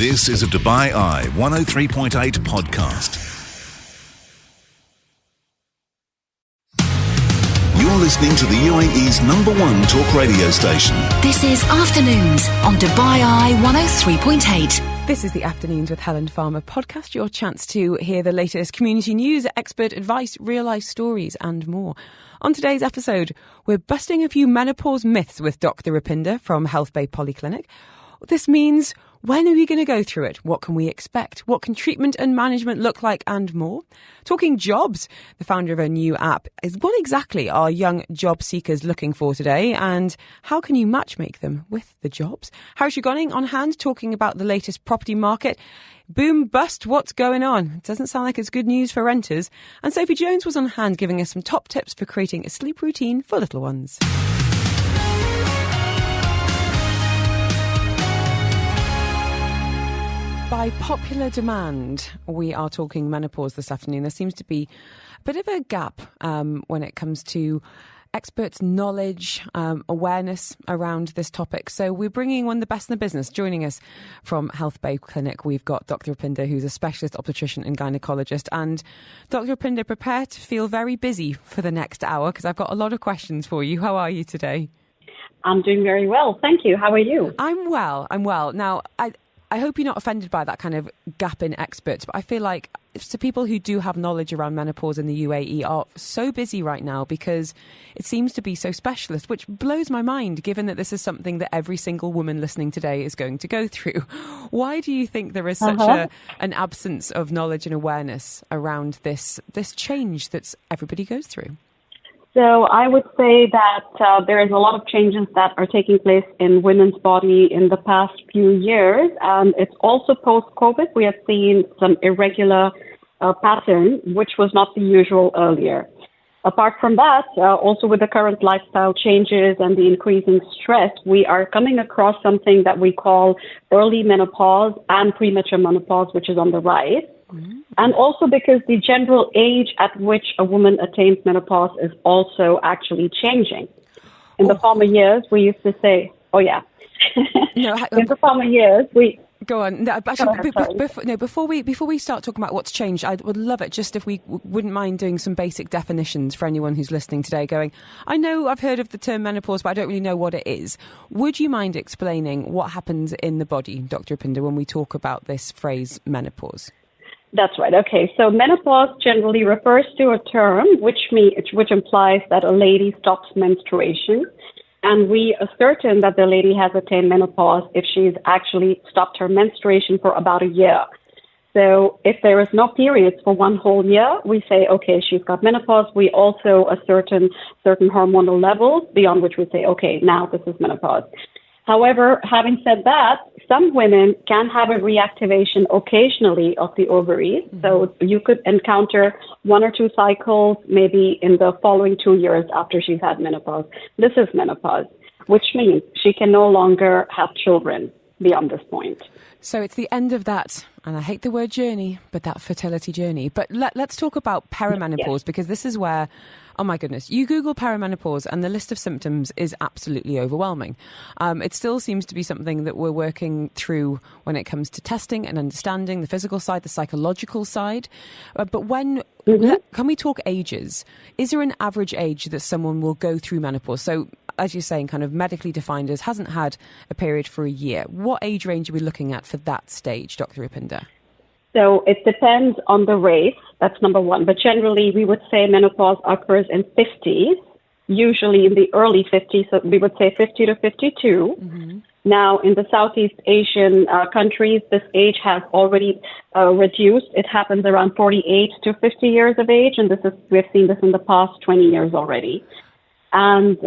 This is a Dubai Eye 103.8 podcast. You're listening to the UAE's #1 talk radio station. This is Afternoons on Dubai Eye 103.8. This is the Afternoons with Helen Farmer podcast, your chance to hear the latest community news, expert advice, real-life stories and more. On today's episode, we're busting a few menopause myths with Dr. Rupinder from HealthBay Polyclinic. This means, when are we going to go through it? What can we expect? What can treatment and management look like and more? Talking jobs, the founder of a new app is what exactly are young job seekers looking for today, and how can you matchmake them with the jobs? Harry Gunning on hand talking about the latest property market. Boom, bust, what's going on? It doesn't sound like it's good news for renters. And Sophie Jones was on hand giving us some top tips for creating a sleep routine for little ones. By popular demand, we are talking menopause this afternoon. There seems to be a bit of a gap when it comes to experts' knowledge, awareness around this topic. So we're bringing one of the best in the business. Joining us from HealthBay Clinic, we've got Dr. Rupinder, who's a specialist obstetrician and gynecologist. And Dr. Rupinder, prepare to feel very busy for the next hour because I've got a lot of questions for you. How are you today? I'm doing very well. Thank you. How are you? I'm well. Now, I hope you're not offended by that kind of gap in experts, but I feel like so people who do have knowledge around menopause in the UAE are so busy right now because it seems to be so specialist, which blows my mind given that this is something that every single woman listening today is going to go through. Why do you think there is such an absence of knowledge and awareness around this change that everybody goes through? So I would say that there is a lot of changes that are taking place in women's body in the past few years. And it's also post-COVID. We have seen some irregular pattern, which was not the usual earlier. Apart from that, also with the current lifestyle changes and the increasing stress, we are coming across something that we call early menopause and premature menopause, which is on the rise. Mm-hmm. And also because the general age at which a woman attains menopause is also actually changing. In the former years, we used to say, in the former years, we... Go on. No, before we start talking about what's changed, I would love it just if we wouldn't mind doing some basic definitions for anyone who's listening today going, I know I've heard of the term menopause, but I don't really know what it is. Would you mind explaining what happens in the body, Dr. Rupinder, when we talk about this phrase menopause? That's right. Okay. So menopause generally refers to a term which implies that a lady stops menstruation. And we ascertain that the lady has attained menopause if she's actually stopped her menstruation for about a year. So if there is no periods for one whole year, we say, okay, she's got menopause. We also ascertain certain hormonal levels beyond which we say, okay, now this is menopause. However, having said that, some women can have a reactivation occasionally of the ovaries. Mm-hmm. So you could encounter 1 or 2 cycles maybe in the following 2 years after she's had menopause. This is menopause, which means she can no longer have children beyond this point. So it's the end of that, and I hate the word journey, but that fertility journey. But let's talk about perimenopause, because this is where, oh my goodness, you Google perimenopause and the list of symptoms is absolutely overwhelming. It still seems to be something that we're working through when it comes to testing and understanding the physical side, the psychological side. But can we talk ages? Is there an average age that someone will go through menopause? So, as you're saying, kind of medically defined as hasn't had a period for a year. What age range are we looking at for that stage, Dr. Rupinder? So it depends on the race. That's number one. But generally, we would say menopause occurs in 50s, usually in the early 50s. So we would say 50 to 52. Mm-hmm. Now, in the Southeast Asian countries, this age has already reduced. It happens around 48 to 50 years of age. And we've seen this in the past 20 years already. And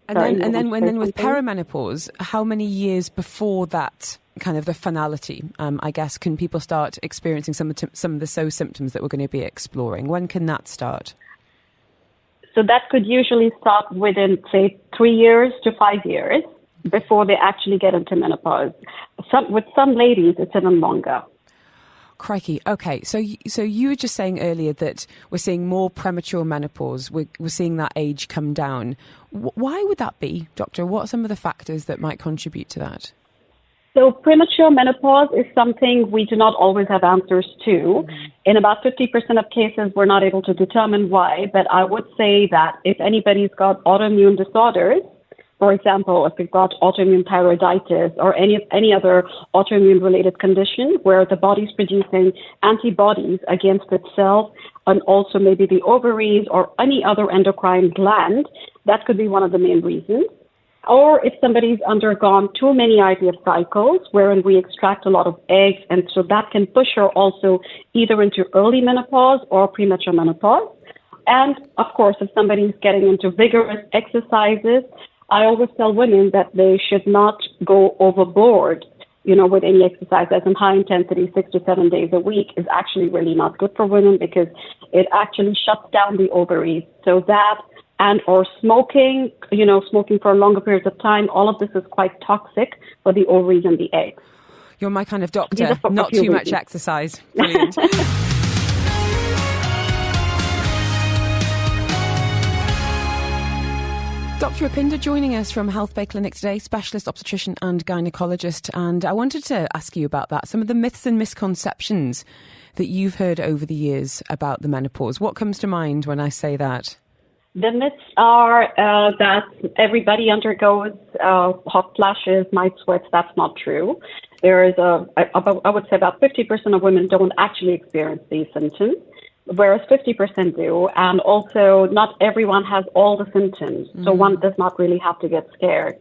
And then with perimenopause, how many years before that kind of the finality, I guess, can people start experiencing some of the symptoms that we're going to be exploring? When can that start? So that could usually start within, say, 3 years to 5 years before they actually get into menopause. With some ladies, it's even longer. Crikey. Okay. So you were just saying earlier that we're seeing more premature menopause. We're seeing that age come down. Why would that be, Doctor? What are some of the factors that might contribute to that? So premature menopause is something we do not always have answers to. In about 50% of cases, we're not able to determine why, but I would say that if anybody's got autoimmune disorders, for example, if you've got autoimmune thyroiditis or any other autoimmune-related condition where the body's producing antibodies against itself and also maybe the ovaries or any other endocrine gland, that could be one of the main reasons. Or if somebody's undergone too many IVF cycles, wherein we extract a lot of eggs, and so that can push her also either into early menopause or premature menopause. And of course, if somebody's getting into vigorous exercises, I always tell women that they should not go overboard, with any exercise. As in high intensity, 6 to 7 days a week is actually really not good for women because it actually shuts down the ovaries. So that and or smoking, smoking for longer periods of time, all of this is quite toxic for the ovaries and the eggs. You're my kind of doctor, not too much exercise. Brilliant. Dr. Rupinder joining us from HealthBay Clinic today, specialist obstetrician and gynecologist. And I wanted to ask you about that, some of the myths and misconceptions that you've heard over the years about the menopause. What comes to mind when I say that? The myths are that everybody undergoes hot flashes, night sweats. That's not true. There is I would say about 50% of women don't actually experience these symptoms, whereas 50% do. And also not everyone has all the symptoms, so one does not really have to get scared.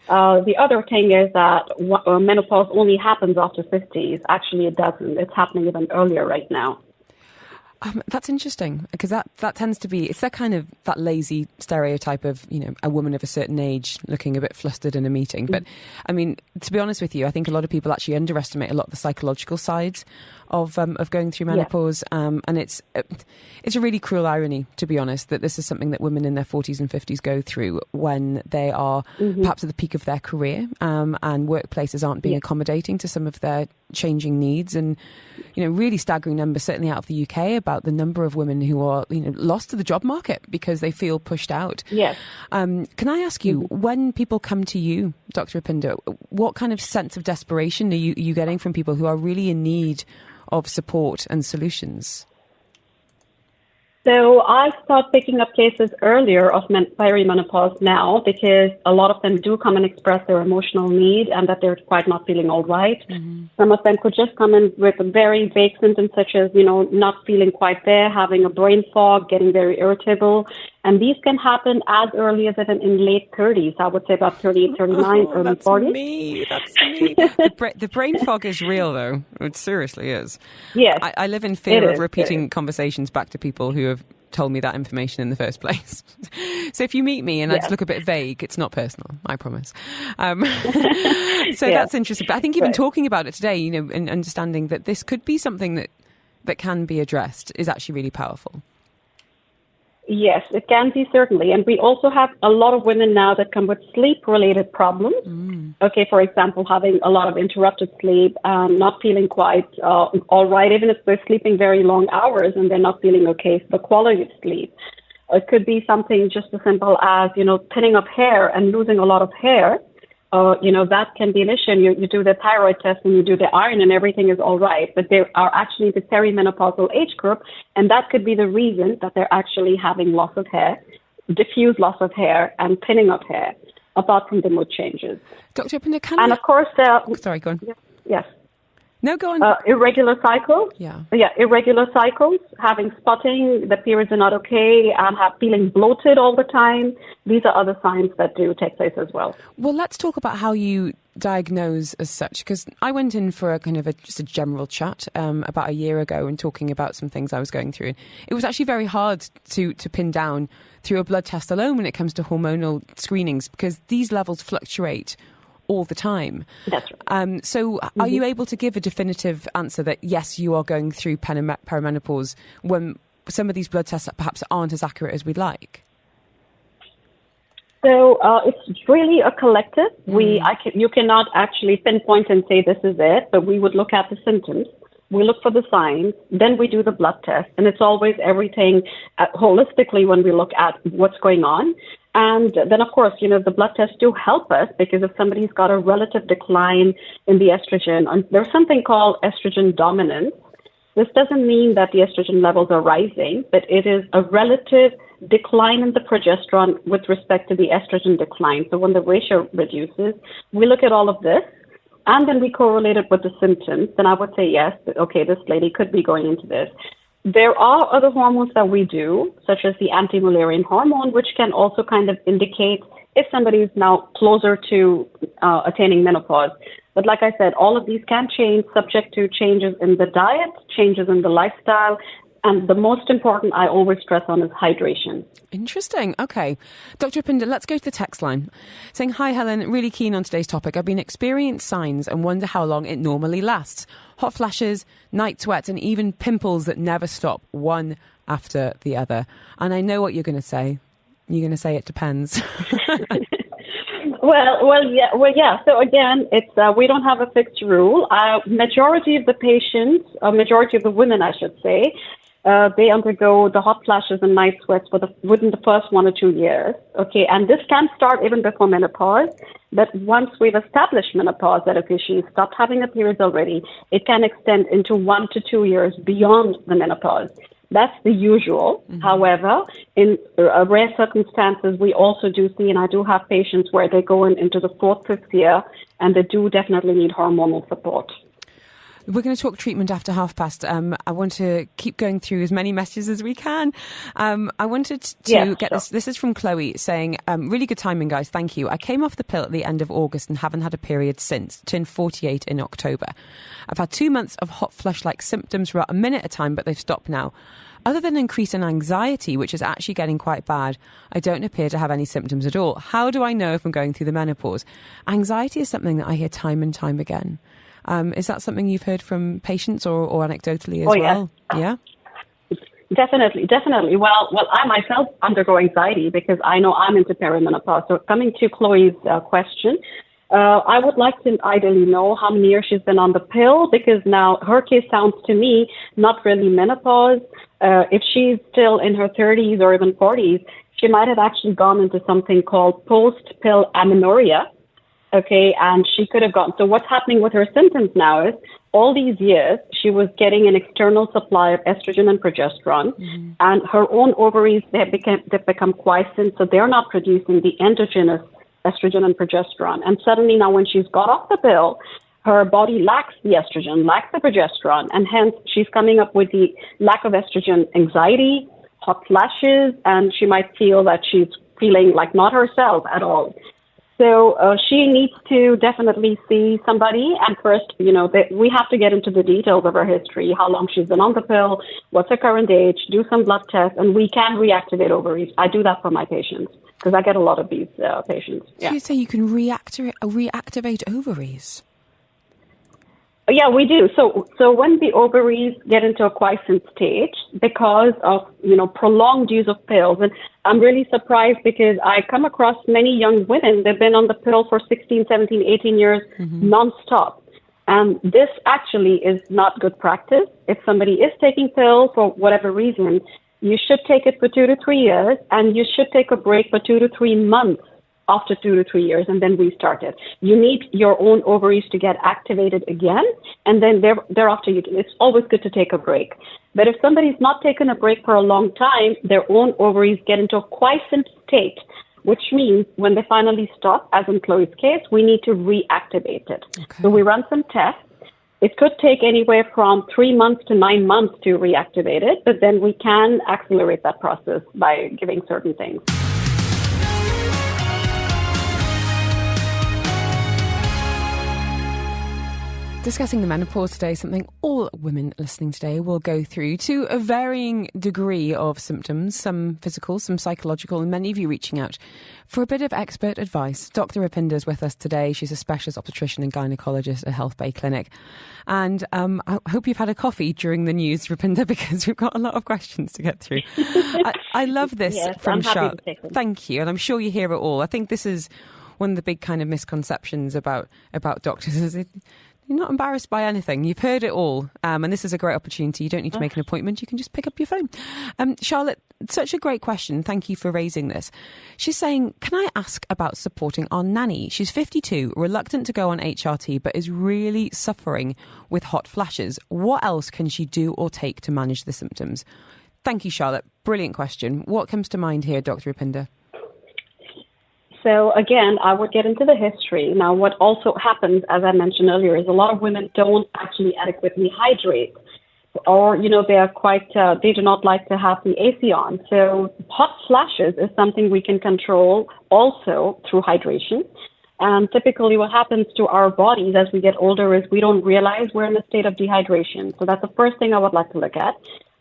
The other thing is that menopause only happens after 50s. Actually, it doesn't. It's happening even earlier right now. That's interesting because that tends to be, it's that kind of that lazy stereotype of, a woman of a certain age looking a bit flustered in a meeting. But I mean, to be honest with you, I think a lot of people actually underestimate a lot of the psychological sides of going through menopause. And it's a really cruel irony, to be honest, that this is something that women in their 40s and 50s go through when they are perhaps at the peak of their career and workplaces aren't being accommodating to some of their changing needs. And, really staggering numbers, certainly out of the UK, about the number of women who are, lost to the job market because they feel pushed out. Yes. Can I ask you, when people come to you, Dr. Rupinder, what kind of sense of desperation are you getting from people who are really in need of support and solutions? So I start picking up cases earlier of perimenopause now because a lot of them do come and express their emotional need and that they're quite not feeling all right. Some of them could just come in with very vague symptoms such as, not feeling quite there, having a brain fog, getting very irritable. And these can happen as early as in late 30s. I would say about 38, 39, early 40s. That's me. The brain fog is real, though. It seriously is. Yes. I live in fear of repeating conversations back to people who have told me that information in the first place. So if you meet me and I just look a bit vague, it's not personal, I promise. So that's interesting. But I think even talking about it today, and understanding that this could be something that can be addressed is actually really powerful. Yes, it can be, certainly. And we also have a lot of women now that come with sleep-related problems. Okay, for example, having a lot of interrupted sleep, not feeling quite all right, even if they're sleeping very long hours and they're not feeling okay, so the quality of sleep. It could be something just as simple as, thinning of hair and losing a lot of hair. That can be an issue. You do the thyroid test and you do the iron and everything is all right. But they are actually the perimenopausal age group, and that could be the reason that they're actually having loss of hair, diffuse loss of hair, and thinning of hair, apart from the mood changes. Dr. Rupinder, of course, sorry, go on. Yes. No, go on. Irregular cycles. Yeah, irregular cycles, having spotting, the periods are not okay, and feeling bloated all the time. These are other signs that do take place as well. Well, let's talk about how you diagnose as such, because I went in for just a general chat about a year ago and talking about some things I was going through. It was actually very hard to pin down through a blood test alone when it comes to hormonal screenings, because these levels fluctuate all the time. That's right. So are you able to give a definitive answer that, yes, you are going through perimenopause when some of these blood tests perhaps aren't as accurate as we'd like? So it's really a collective. You cannot actually pinpoint and say this is it, but we would look at the symptoms. We look for the signs, then we do the blood test, and it's always everything holistically when we look at what's going on. And then, of course, the blood tests do help us, because if somebody's got a relative decline in the estrogen, and there's something called estrogen dominance. This doesn't mean that the estrogen levels are rising, but it is a relative decline in the progesterone with respect to the estrogen decline. So when the ratio reduces, we look at all of this, and then we correlate it with the symptoms. Then I would say, yes, okay, this lady could be going into this. There are other hormones that we do, such as the anti-Mullerian hormone, which can also kind of indicate if somebody is now closer to attaining menopause. But like I said, all of these can change subject to changes in the diet, changes in the lifestyle, and the most important I always stress on is hydration. Interesting. Okay. Dr. Rupinder, let's go to the text line. Saying, hi, Helen, really keen on today's topic. I've been experiencing signs and wonder how long it normally lasts. Hot flashes, night sweats, and even pimples that never stop, one after the other. And I know what you're going to say. You're going to say it depends. Yeah. So again, it's we don't have a fixed rule. Majority of the patients, majority of the women, I should say, they undergo the hot flashes and night sweats within the first 1 or 2 years. Okay, and this can start even before menopause. But once we've established menopause, that if she stopped having the periods already, it can extend into 1 to 2 years beyond the menopause. That's the usual. Mm-hmm. However, in rare circumstances, we also do see, and I do have patients where they go into the 4th, 5th year, and they do definitely need hormonal support. We're going to talk treatment after 12:30. I want to keep going through as many messages as we can. I wanted to get this. This is from Chloe saying, really good timing, guys. Thank you. I came off the pill at the end of August and haven't had a period since. Turned 48 in October. I've had 2 months of hot flush-like symptoms for about a minute at a time, but they've stopped now. Other than increase in anxiety, which is actually getting quite bad, I don't appear to have any symptoms at all. How do I know if I'm going through the menopause? Anxiety is something that I hear time and time again. Is that something you've heard from patients or anecdotally as well? Yeah. Definitely. Well, I myself undergo anxiety because I know I'm into perimenopause. So coming to Chloe's question, I would like to ideally know how many years she's been on the pill, because now her case sounds to me not really menopause. If she's still in her 30s or even 40s, she might have actually gone into something called post-pill amenorrhea. Okay, and she could have gone. So what's happening with her symptoms now is all these years she was getting an external supply of estrogen and progesterone, and her own ovaries, they've become quiescent, so they're not producing the endogenous estrogen and progesterone. And suddenly now when she's got off the pill, her body lacks the estrogen, lacks the progesterone, and hence she's coming up with the lack of estrogen anxiety, hot flashes, and she might feel that she's feeling like not herself at all. So she needs to definitely see somebody. And first, we have to get into the details of her history, how long she's been on the pill, what's her current age, do some blood tests, and we can reactivate ovaries. I do that for my patients because I get a lot of these patients. Yeah. So you say you can reactivate ovaries? Yeah, we do. So when the ovaries get into a quiescent stage because of, prolonged use of pills, and I'm really surprised because I come across many young women, they've been on the pill for 16, 17, 18 years nonstop. And this actually is not good practice. If somebody is taking pills for whatever reason, you should take it for 2 to 3 years, and you should take a break for 2 to 3 months after 2 to 3 years, and then restart it. You need your own ovaries to get activated again, and then thereafter it's always good to take a break. But if somebody's not taken a break for a long time, their own ovaries get into a quiescent state, which means when they finally stop, as in Chloe's case, we need to reactivate it. Okay. So we run some tests. It could take anywhere from 3 months to 9 months to reactivate it, but then we can accelerate that process by giving certain things. Discussing the menopause today, something all women listening today will go through to a varying degree of symptoms, some physical, some psychological, and many of you reaching out for a bit of expert advice. Dr. Rupinder is with us today. She's a specialist obstetrician and gynecologist at HealthBay Clinic. And I hope you've had a coffee during the news, Rupinder, because we've got a lot of questions to get through. I love this from Shah. Thank you. And I'm sure you hear it all. I think this is one of the big kind of misconceptions about doctors is You're not embarrassed by anything. You've heard it all. And this is a great opportunity. You don't need to make an appointment. You can just pick up your phone. Charlotte, such a great question. Thank you for raising this. She's saying, can I ask about supporting our nanny? She's 52, reluctant to go on HRT, but is really suffering with hot flashes. What else can she do or take to manage the symptoms? Thank you, Charlotte. Brilliant question. What comes to mind here, Dr. Rupinder? So again, I would get into the history. Now, what also happens, as I mentioned earlier, is a lot of women don't actually adequately hydrate, or, they are they do not like to have the AC on. So hot flashes is something we can control also through hydration. And typically what happens to our bodies as we get older is we don't realize we're in a state of dehydration. So that's the first thing I would like to look at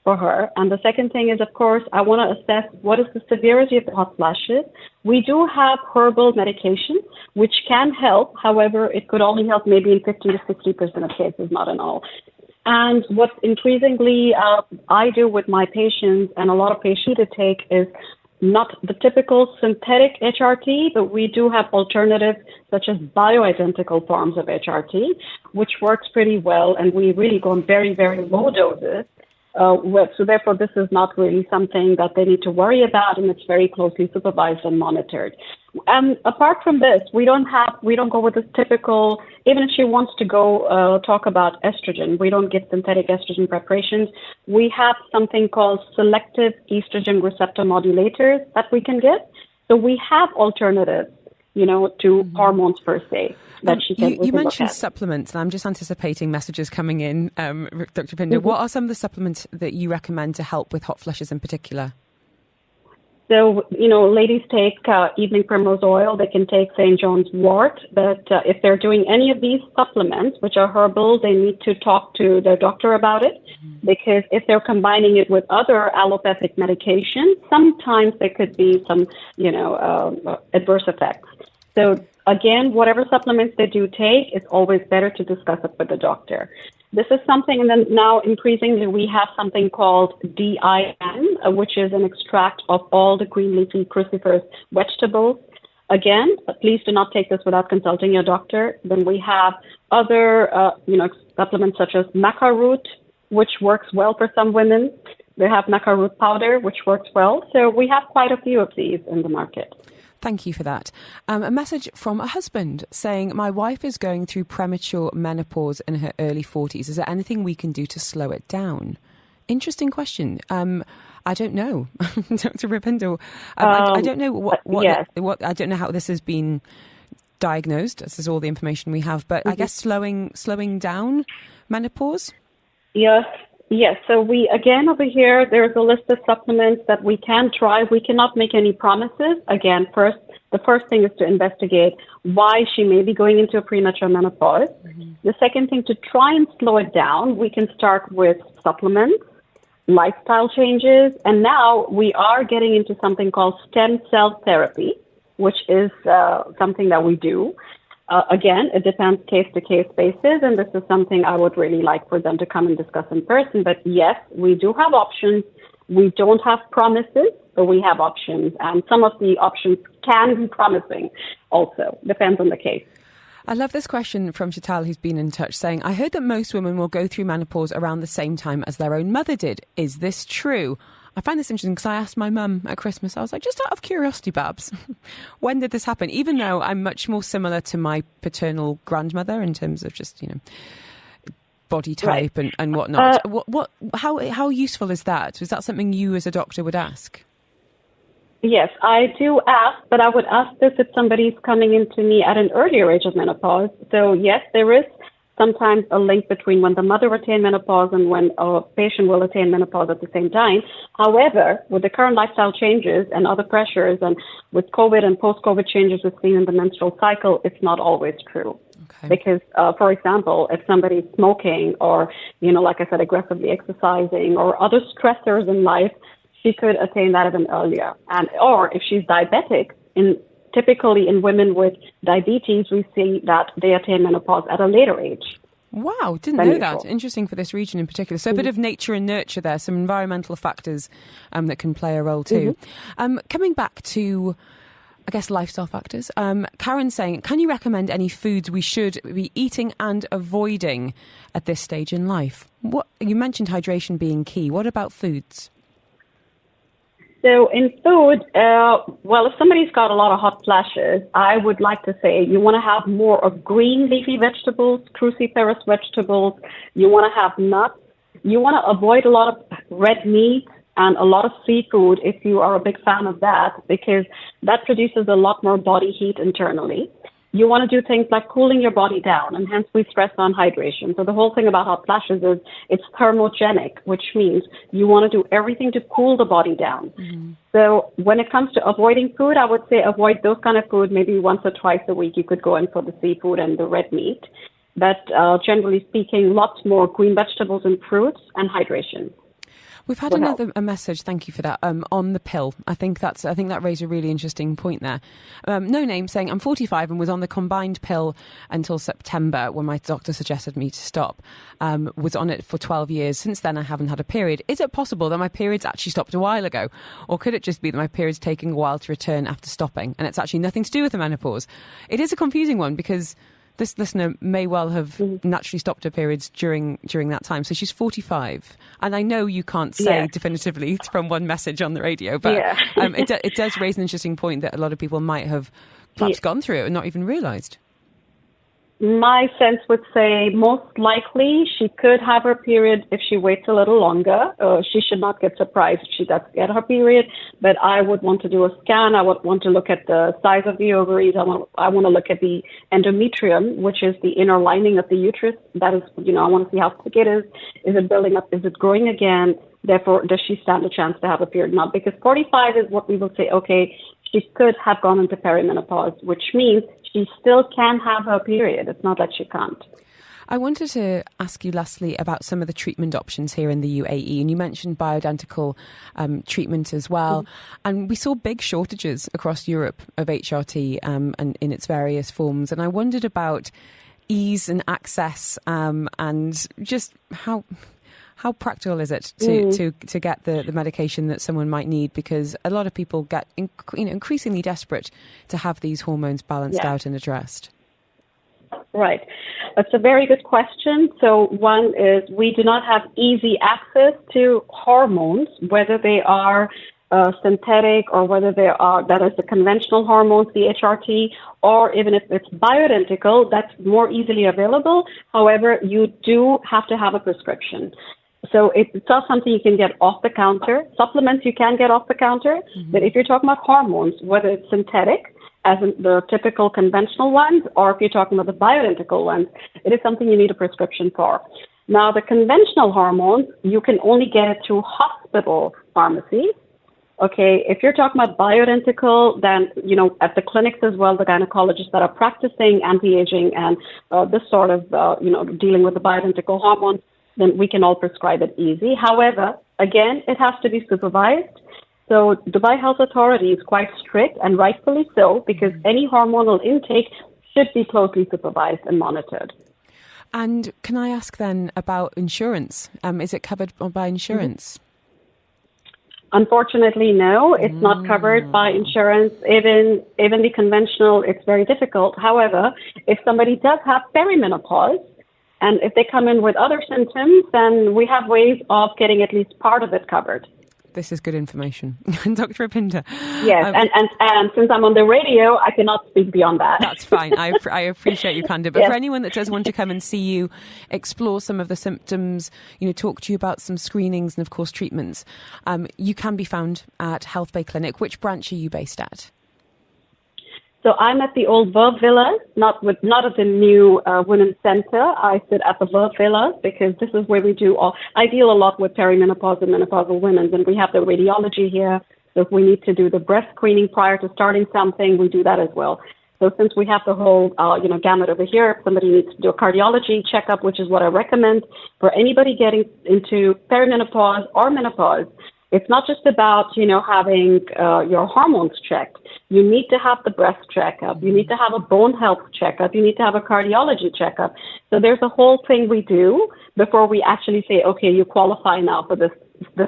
for her. And the second thing is, of course, I want to assess what is the severity of the hot flashes. We do have herbal medication, which can help. However, it could only help maybe in 50 to 60% of cases, not in all. And what increasingly I do with my patients, and a lot of patients to take, is not the typical synthetic HRT, but we do have alternatives such as bioidentical forms of HRT, which works pretty well, and we really go in very, very low doses. So therefore, this is not really something that they need to worry about, and it's very closely supervised and monitored. And apart from this, we don't go with this typical, even if she wants to go talk about estrogen, we don't give synthetic estrogen preparations. We have something called selective estrogen receptor modulators that we can get. So we have alternatives, to hormones per se. You mentioned supplements, and I'm just anticipating messages coming in, Dr. Rupinder. Mm-hmm. What are some of the supplements that you recommend to help with hot flushes in particular? So, ladies take evening primrose oil. They can take St. John's wort. But if they're doing any of these supplements, which are herbal, they need to talk to their doctor about it. Mm-hmm. Because if they're combining it with other allopathic medications, sometimes there could be some, adverse effects. So again, whatever supplements they do take, it's always better to discuss it with the doctor. This is something, and then now increasingly we have something called DIN, which is an extract of all the green leafy cruciferous vegetables. Again, please do not take this without consulting your doctor. Then we have other, supplements such as maca root, which works well for some women. They have maca root powder, which works well. So we have quite a few of these in the market. Thank you for that. A message from a husband saying, my wife is going through premature menopause in her early 40s. Is there anything we can do to slow it down? Interesting question. I don't know, Dr. Rupinder. I don't know what I don't know how this has been diagnosed. This is all the information we have. But I guess slowing down menopause? Yes. Yes, so we, again, over here, there's a list of supplements that we can try. We cannot make any promises. Again, the first thing is to investigate why she may be going into a premature menopause. Mm-hmm. The second thing, to try and slow it down, we can start with supplements, lifestyle changes, and now we are getting into something called stem cell therapy, which is something that we do. Again, it depends case-to-case basis, and this is something I would really like for them to come and discuss in person. But yes, we do have options. We don't have promises, but we have options. And some of the options can be promising also. Depends on the case. I love this question from Chital, who's been in touch, saying, I heard that most women will go through menopause around the same time as their own mother did. Is this true? I find this interesting because I asked my mum at Christmas, I was like, just out of curiosity, Babs, when did this happen? Even though I'm much more similar to my paternal grandmother in terms of just, body type and whatnot. How useful is that? Was that something you as a doctor would ask? Yes, I do ask, but I would ask this if somebody's coming into me at an earlier age of menopause. So yes, there is sometimes a link between when the mother attained menopause and when a patient will attain menopause at the same time. However, with the current lifestyle changes and other pressures, and with COVID and post-COVID changes we've seen in the menstrual cycle, it's not always true. Okay. Because, for example, if somebody's smoking or, like I said, aggressively exercising or other stressors in life, she could attain that even earlier. Or if she's diabetic, typically in women with diabetes, we see that they attain menopause at a later age. Wow, didn't know that. Interesting for this region in particular. So a bit of nature and nurture there, some environmental factors that can play a role too. Coming back to guess, lifestyle factors. Karen's saying, can you recommend any foods we should be eating and avoiding at this stage in life? You mentioned hydration being key. What about foods? So in food, if somebody's got a lot of hot flashes, I would like to say you want to have more of green leafy vegetables, cruciferous vegetables. You want to have nuts. You want to avoid a lot of red meat and a lot of seafood if you are a big fan of that, because that produces a lot more body heat internally. You want to do things like cooling your body down, and hence we stress on hydration. So the whole thing about hot flashes is it's thermogenic, which means you want to do everything to cool the body down. Mm-hmm. So when it comes to avoiding food, I would say avoid those kind of food. Maybe once or twice a week you could go in for the seafood and the red meat. But generally speaking, lots more green vegetables and fruits and hydration. We've had a message, thank you for that, on the pill. I think that raised a really interesting point there. No name saying, I'm 45 and was on the combined pill until September when my doctor suggested me to stop. Was on it for 12 years. Since then, I haven't had a period. Is it possible that my periods actually stopped a while ago? Or could it just be that my period's taking a while to return after stopping? And it's actually nothing to do with the menopause. It is a confusing one because this listener may well have naturally stopped her periods during that time. So she's 45. And I know you can't say definitively from one message on the radio, but it does raise an interesting point that a lot of people might have perhaps gone through it and not even realised. My sense would say most likely she could have her period if she waits a little longer. She should not get surprised if she does get her period, but I would want to do a scan. I would want to look at the size of the ovaries. I want to look at the endometrium, which is the inner lining of the uterus. That is, I want to see how thick it is. Is it building up? Is it growing again? Therefore, does she stand a chance to have a period? Not because 45 is what we will say, okay, she could have gone into perimenopause, which means she still can have her period. It's not that she can't. I wanted to ask you lastly about some of the treatment options here in the UAE, and you mentioned bioidentical treatment as well. And we saw big shortages across Europe of HRT and in its various forms. And I wondered about ease and access and just how practical is it to get the medication that someone might need? Because a lot of people get increasingly desperate to have these hormones balanced out and addressed. Right. That's a very good question. So one is we do not have easy access to hormones, whether they are synthetic or whether they are, that is the conventional hormones, the HRT, or even if it's bioidentical, that's more easily available. However, you do have to have a prescription. So it's not something you can get off the counter. Supplements you can get off the counter, but if you're talking about hormones, whether it's synthetic, as in the typical conventional ones, or if you're talking about the bioidentical ones, it is something you need a prescription for. Now, the conventional hormones, you can only get it through hospital pharmacies. Okay, if you're talking about bioidentical, then, at the clinics as well, the gynecologists that are practicing anti-aging and this sort of, dealing with the bioidentical hormones, then we can all prescribe it easy. However, again, it has to be supervised. So Dubai Health Authority is quite strict, and rightfully so, because any hormonal intake should be closely supervised and monitored. And can I ask then about insurance? Is it covered by insurance? Unfortunately, no, it's not covered by insurance. Even the conventional, it's very difficult. However, if somebody does have perimenopause, and if they come in with other symptoms, then we have ways of getting at least part of it covered. This is good information. Dr. Rupinder. Yes, and since I'm on the radio, I cannot speak beyond that. That's fine. I appreciate your candor. But for anyone that does want to come and see you, explore some of the symptoms, talk to you about some screenings and, of course, treatments, you can be found at HealthBay Clinic. Which branch are you based at? So I'm at the old Verve Villas, not at the new Women's Center. I sit at the Verve Villas because this is where we do I deal a lot with perimenopause and menopausal women, and we have the radiology here. So if we need to do the breast screening prior to starting something, we do that as well. So since we have the whole, gamut over here, if somebody needs to do a cardiology checkup, which is what I recommend for anybody getting into perimenopause or menopause, it's not just about, having your hormones checked. You need to have the breast checkup. You need to have a bone health checkup. You need to have a cardiology checkup. So there's a whole thing we do before we actually say, okay, you qualify now for this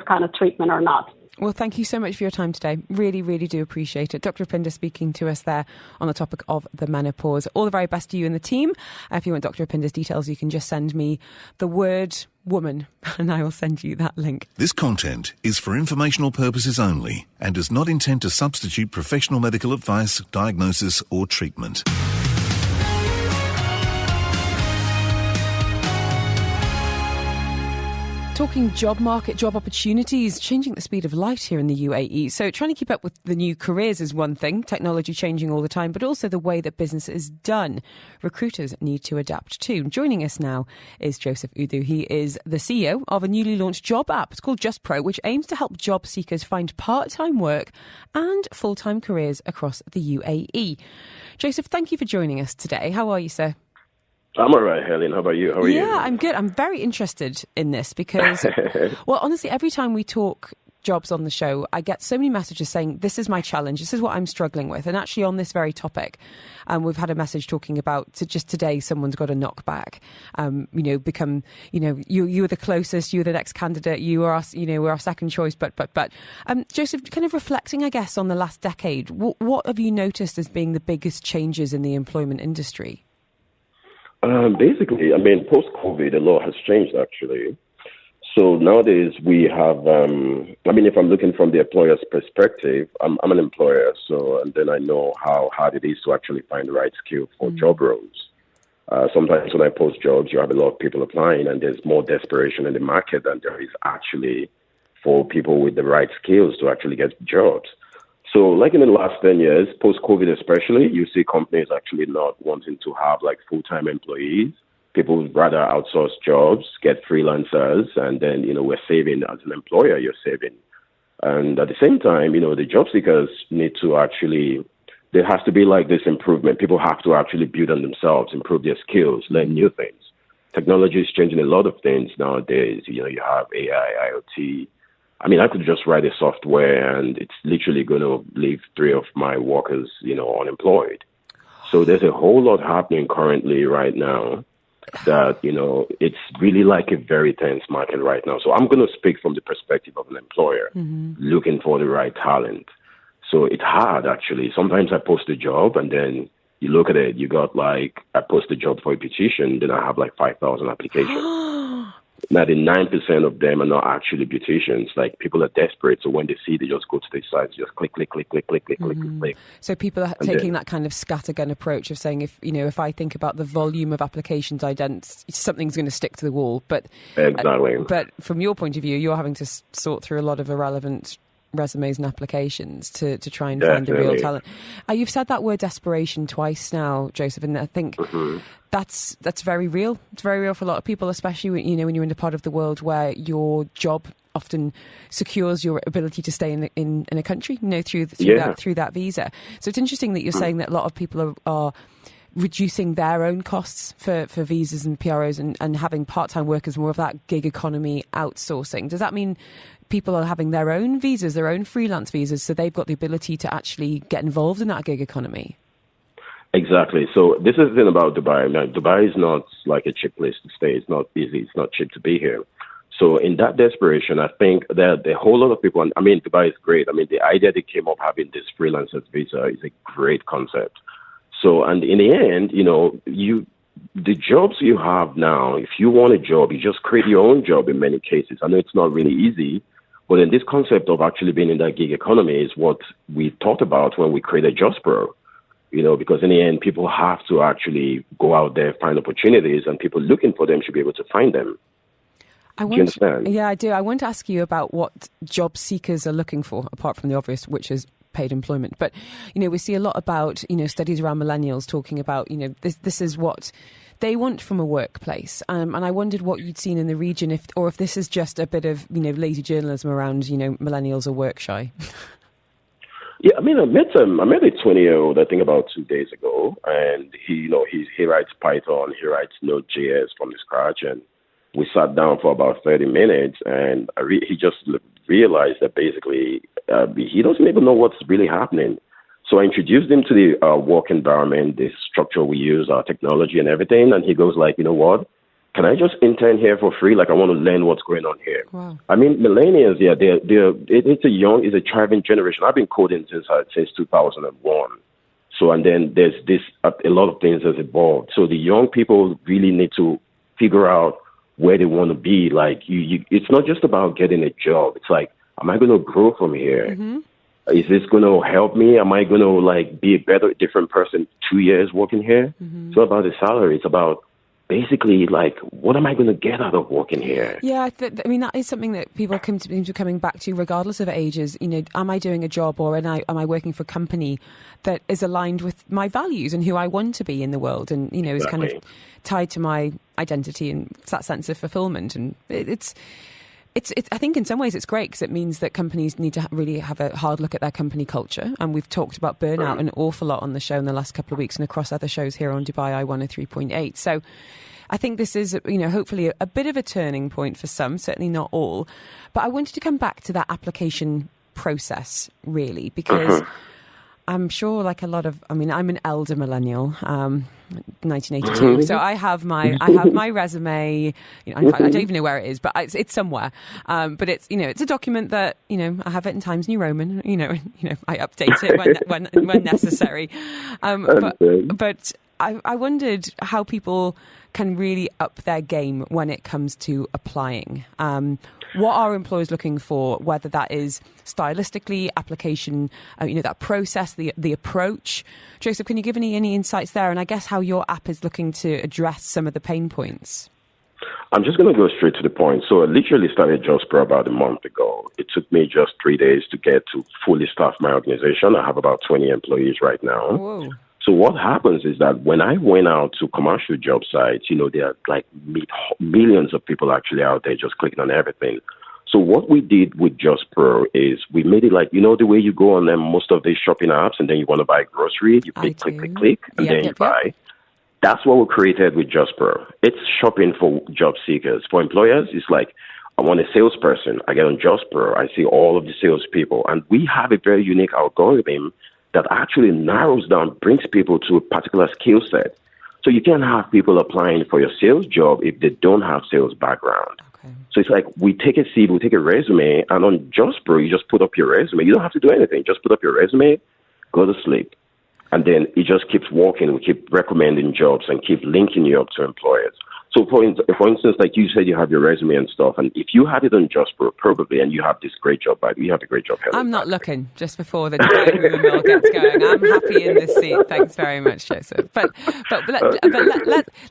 kind of treatment or not. Well, thank you so much for your time today. Really, really do appreciate it. Dr. Rupinder speaking to us there on the topic of the menopause. All the very best to you and the team. If you want Dr. Rupinder's details, you can just send me the word woman and I will send you that link. This content is for informational purposes only and does not intend to substitute professional medical advice, diagnosis or treatment. Talking job market, job opportunities, changing the speed of light here in the UAE. So trying to keep up with the new careers is one thing, technology changing all the time, but also the way that business is done. Recruiters need to adapt too. Joining us now is Joseph Udu. He is the CEO of a newly launched job app. It's called Just Pro, which aims to help job seekers find part-time work and full-time careers across the UAE. Joseph, thank you for joining us today. How are you, sir? I'm all right, Helen. How about you? How are you? Yeah, I'm good. I'm very interested in this because, well, honestly, every time we talk jobs on the show, I get so many messages saying, this is my challenge, this is what I'm struggling with. And actually on this very topic, we've had a message talking about, just today, someone's got a knockback, you were the closest, you were the next candidate, you were we're our second choice. But Joseph, kind of reflecting, I guess, on the last decade, what have you noticed as being the biggest changes in the employment industry? Basically, post-COVID, a lot has changed, actually. So nowadays we have, if I'm looking from the employer's perspective, I'm an employer, and then I know how hard it is to actually find the right skill for job roles. Sometimes when I post jobs, you have a lot of people applying, and there's more desperation in the market than there is actually for people with the right skills to actually get jobs. So like in the last 10 years, post-COVID especially, you see companies actually not wanting to have like full-time employees. People would rather outsource jobs, get freelancers, and then, we're saving as an employer, you're saving. And at the same time, the job seekers need to actually, there has to be like this improvement. People have to actually build on themselves, improve their skills, learn new things. Technology is changing a lot of things nowadays. You have AI, IoT. I could just write a software and it's literally going to leave 3 of my workers, unemployed. So there's a whole lot happening currently right now that, it's really like a very tense market right now. So I'm going to speak from the perspective of an employer looking for the right talent. So it's hard, actually. Sometimes I post a job and then you look at it, you got I post a job for a petition, then I have 5,000 applications. 99% of them are not actually beauticians. People are desperate, so when they see, they just go to the sites, just click. So people are taking that kind of scattergun approach of saying, if I think about the volume of applications, something's going to stick to the wall. But exactly. But from your point of view, you're having to sort through a lot of irrelevant resumes and applications to try and find the real talent. You've said that word desperation twice now, Joseph, and I think that's very real. It's very real for a lot of people, especially when you're in a part of the world where your job often secures your ability to stay in a country, through that visa. So it's interesting that you're saying that a lot of people are reducing their own costs for visas and PROs and having part-time workers, more of that gig economy outsourcing. Does that mean people are having their own visas, their own freelance visas, so they've got the ability to actually get involved in that gig economy? Exactly. So this is the thing about Dubai. Now, Dubai is not like a cheap place to stay. It's not easy. It's not cheap to be here. So in that desperation, I think that a whole lot of people, Dubai is great. The idea they came up having this freelancers visa is a great concept. So, and in the end, the jobs you have now, if you want a job, you just create your own job in many cases. I know it's not really easy, but then this concept of actually being in that gig economy is what we thought about when we created Just Pro. Because in the end, people have to actually go out there, find opportunities, and people looking for them should be able to find them. Do you understand? Yeah, I do. I want to ask you about what job seekers are looking for, apart from the obvious, which is paid employment. But, we see a lot about, studies around millennials talking about, this is what they want from a workplace. And I wondered what you'd seen in the region, if this is just a bit of, lazy journalism around, millennials are work shy. Yeah, I met a 20-year-old, I think about 2 days ago, and he writes Python, he writes Node.js from scratch, and we sat down for about 30 minutes, and he just realized that basically he doesn't even know what's really happening. So I introduced him to the work environment, the structure we use, our technology and everything, and he goes like, you know what? can I just intern here for free? Like, I want to learn what's going on here. Wow. I mean, millennials, yeah, it's a thriving generation. I've been coding since 2001. So, and then there's a lot of things has evolved. So the young people really need to figure out where they want to be. Like, it's not just about getting a job. It's like, am I going to grow from here? Mm-hmm. Is this going to help me? Am I going to like be a different person 2 years working here? Mm-hmm. It's not about the salary. It's about basically like, what am I going to get out of working here? Yeah, I mean, that is something that people coming back to regardless of ages. You know, am I doing a job or am I working for a company that is aligned with my values and who I want to be in the world, and, you know, is kind of tied to my identity and that sense of fulfillment. And it's I think in some ways it's great because it means that companies need to really have a hard look at their company culture. And we've talked about burnout an awful lot on the show in the last couple of weeks and across other shows here on Dubai Eye 103.8. So I think this is, you know, hopefully a bit of a turning point for some, certainly not all. But I wanted to come back to that application process, really, because I'm sure, like a lot of, I mean, I'm an elder millennial, 1982, so I have my resume. You know, in fact, I don't even know where it is, but it's somewhere. But it's, you know, it's a document that, you know, I have it in Times New Roman. You know, I update it when necessary. But I wondered how people can really up their game when it comes to applying. What are employers looking for, whether that is stylistically, application, you know, that process, the approach? Joseph, can you give any insights there? And I guess how your app is looking to address some of the pain points? I'm just going to go straight to the point. So I literally started JobsPro about a month ago. It took me just 3 days to get to fully staff my organization. I have about 20 employees right now. Whoa. So what happens is that when I went out to commercial job sites, you know, there are like millions of people actually out there just clicking on everything. So what we did with JobsPro is we made it like, you know, the way you go on most of these shopping apps and then you want to buy grocery, you click, and then you buy. That's what we created with JobsPro. It's shopping for job seekers. For employers, it's like, I want a salesperson. I get on JobsPro. I see all of the salespeople. And we have a very unique algorithm that actually narrows down, brings people to a particular skill set. So you can't have people applying for your sales job if they don't have sales background. Okay. So it's like we take a CV, we take a resume, and on JobsPro, you just put up your resume. You don't have to do anything. Just put up your resume, go to sleep. And then it just keeps walking. We keep recommending jobs and keep linking you up to employers. So for instance, like you said, you have your resume and stuff, and if you had it on JobsPro, probably, and you have this great job, by the way, you have a great job. I'm not looking just before the mill gets going. I'm happy in this seat. Thanks very much, Joseph. But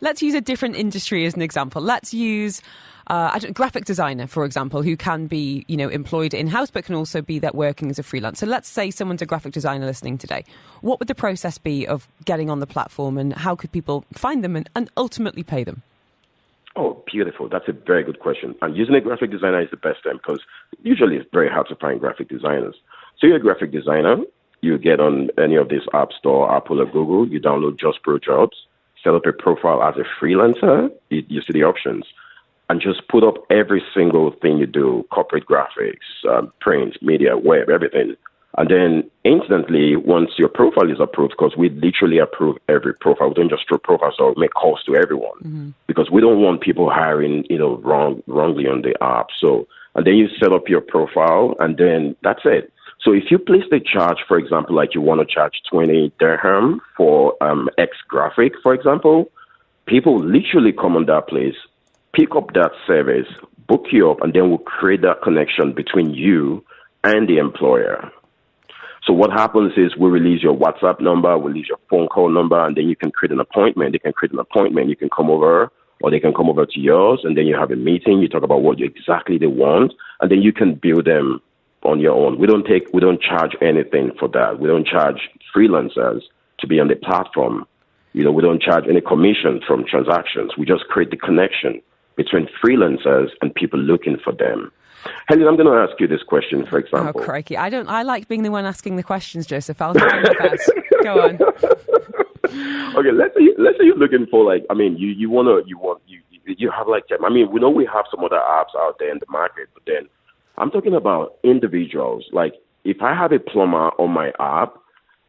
let's use a different industry as an example. Let's use a graphic designer, for example, who can be, you know, employed in-house, but can also be that working as a freelancer. So let's say someone's a graphic designer listening today. What would the process be of getting on the platform, and how could people find them and ultimately pay them? Oh, beautiful. That's a very good question. And using a graphic designer is the best time because usually it's very hard to find graphic designers. So you're a graphic designer, you get on any of these app store, Apple or Google, you download JobsPro Jobs, set up a profile as a freelancer, you see the options, and just put up every single thing you do, corporate graphics, print, media, web, everything. And then instantly, once your profile is approved, because we literally approve every profile, we don't just throw profiles or make calls to everyone, because we don't want people hiring, you know, wrongly on the app. So, and then you set up your profile, and then that's it. So if you place the charge, for example, like you want to charge 20 dirham for X graphic, for example, people literally come on that place, pick up that service, book you up, and then we'll create that connection between you and the employer. So what happens is we release your WhatsApp number, we release your phone call number, and then you can create an appointment. They can create an appointment. You can come over, or they can come over to yours, and then you have a meeting. You talk about what exactly they want, and then you can build them on your own. We don't charge anything for that. We don't charge freelancers to be on the platform. You know, we don't charge any commission from transactions. We just create the connection between freelancers and people looking for them. Helen, I'm going to ask you this question, for example. Oh, crikey. I like being the one asking the questions, Joseph. I'll do my best. Go on. Okay, let's say you're looking for, like, I mean, you have, like, I mean, we know we have some other apps out there in the market, but then I'm talking about individuals. Like, if I have a plumber on my app,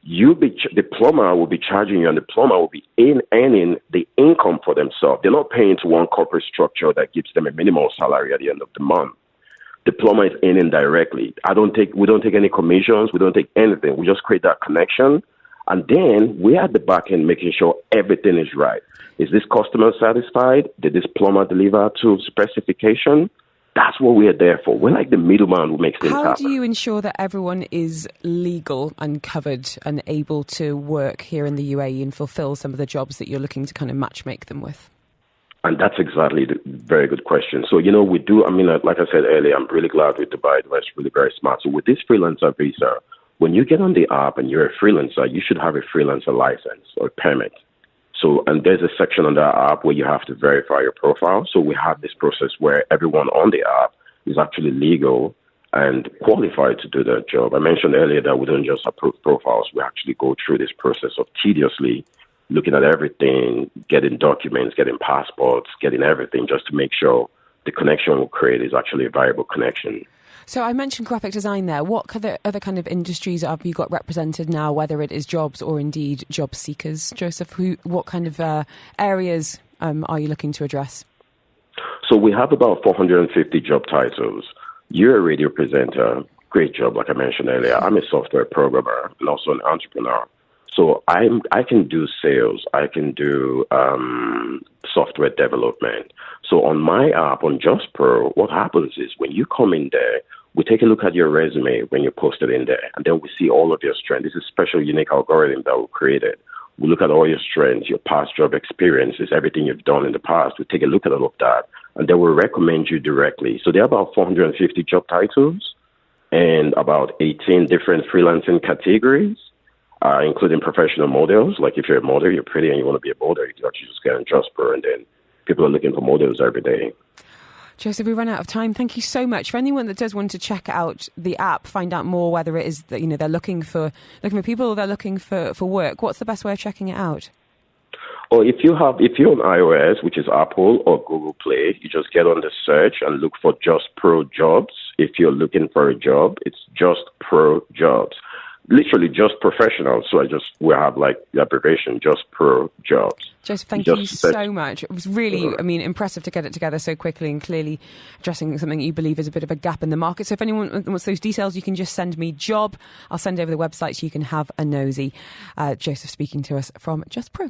the plumber will be charging you, and the plumber will be earning the income for themselves. They're not paying to one corporate structure that gives them a minimal salary at the end of the month. The plumber is earning directly. We don't take any commissions. We don't take anything. We just create that connection. And then we're at the back end making sure everything is right. Is this customer satisfied? Did this plumber deliver to specification? That's what we're there for. We're like the middleman who makes things happen. How do you ensure that everyone is legal and covered and able to work here in the UAE and fulfill some of the jobs that you're looking to kind of matchmake them with? And that's exactly the very good question. So, we do, like I said earlier, I'm really glad with Dubai. It's really very smart. So with this freelancer visa, when you get on the app and you're a freelancer, you should have a freelancer license or permit. So, and there's a section on that app where you have to verify your profile. So we have this process where everyone on the app is actually legal and qualified to do that job. I mentioned earlier that we don't just approve profiles. We actually go through this process of tediously looking at everything, getting documents, getting passports, getting everything just to make sure the connection we create is actually a viable connection. So I mentioned graphic design there. What other kind of industries have you got represented now, whether it is jobs or indeed job seekers? Joseph, what kind of areas are you looking to address? So we have about 450 job titles. You're a radio presenter. Great job, like I mentioned earlier. I'm a software programmer and also an entrepreneur. So I can do sales. I can do software development. So on my app, on Just Pro, what happens is when you come in there, we take a look at your resume when you post it in there, and then we see all of your strengths. This is a special, unique algorithm that we created. We look at all your strengths, your past job experiences, everything you've done in the past. We take a look at all of that, and then we'll recommend you directly. So there are about 450 job titles and about 18 different freelancing categories, including professional models. Like if you're a model, you're pretty and you want to be a model, you can actually just get on Just Pro, and then people are looking for models every day. Joseph, we run out of time. Thank you so much. For anyone that does want to check out the app, find out more, whether it is that they're looking for people or they're looking for work, what's the best way of checking it out? Or if you're on iOS, which is Apple or Google Play, you just get on the search and look for Just Pro Jobs. If you're looking for a job, it's Just Pro Jobs. Literally just professional. So we have like the abbreviation, Just Pro Jobs. Joseph, thank you so much. It was really, impressive to get it together so quickly and clearly addressing something you believe is a bit of a gap in the market. So if anyone wants those details, you can just send me job. I'll send over the website so you can have a nosy. Joseph speaking to us from Just Pro.